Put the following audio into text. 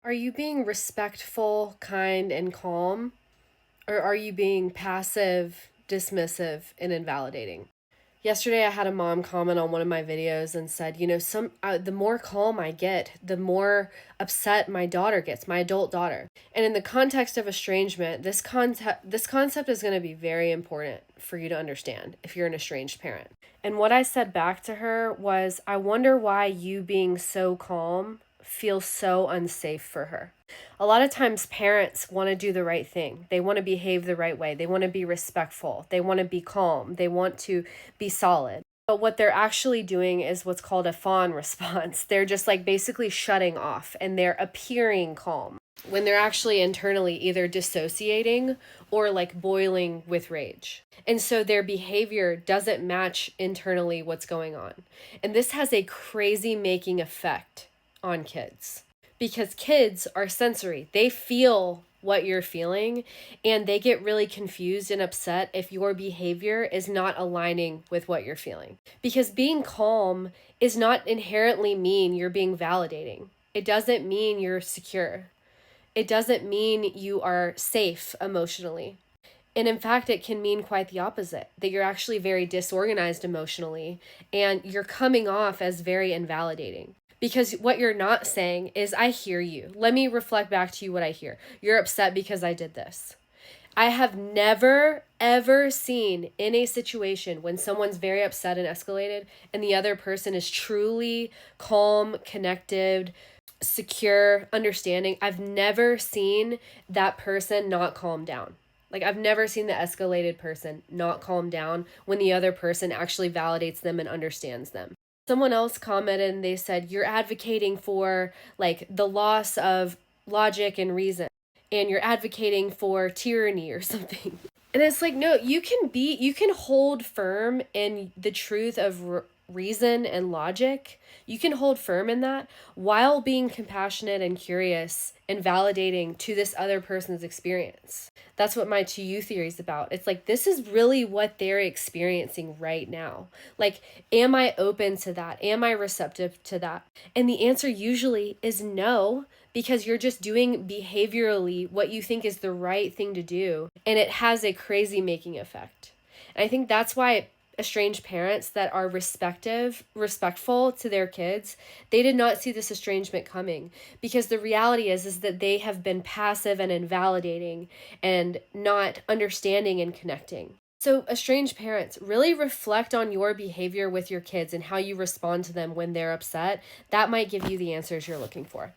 Are you being respectful, kind, and calm? Or are you being passive, dismissive, and invalidating? Yesterday, I had a mom comment on one of my videos and said, the more calm I get, the more upset my daughter gets, my adult daughter. And in the context of estrangement, this concept is going to be very important for you to understand if you're an estranged parent. And what I said back to her was, I wonder why you being so calm feels so unsafe for her. A lot of times parents want to do the right thing. They want to behave the right way. They want to be respectful. They want to be calm. They want to be solid. But what they're actually doing is what's called a fawn response. They're just like basically shutting off and they're appearing calm when they're actually internally either dissociating or like boiling with rage. And so their behavior doesn't match internally what's going on. And this has a crazy making effect on kids because kids are sensory. They feel what you're feeling and they get really confused and upset if your behavior is not aligning with what you're feeling. Because being calm is not inherently mean you're being validating. It doesn't mean you're secure. It doesn't mean you are safe emotionally. And in fact, it can mean quite the opposite, that you're actually very disorganized emotionally and you're coming off as very invalidating. Because what you're not saying is, I hear you. Let me reflect back to you what I hear. You're upset because I did this. I have never, ever seen in a situation when someone's very upset and escalated and the other person is truly calm, connected, secure, understanding. I've never seen that person not calm down. Like, I've never seen the escalated person not calm down when the other person actually validates them and understands them. Someone else commented and they said, you're advocating for like the loss of logic and reason, and you're advocating for tyranny or something. And it's like, no, you can hold firm in the truth of reason and logic. You can hold firm in that while being compassionate and curious and validating to this other person's experience. That's what my to you theory is about. It's like, this is really what they're experiencing right now. Like, am I open to that? Am I receptive to that? And the answer usually is no, because you're just doing behaviorally what you think is the right thing to do. And it has a crazy making effect. And I think that's why estranged parents that are respectful to their kids, they did not see this estrangement coming, because the reality is that they have been passive and invalidating and not understanding and connecting. So estranged parents, really reflect on your behavior with your kids and how you respond to them when they're upset. That might give you the answers you're looking for.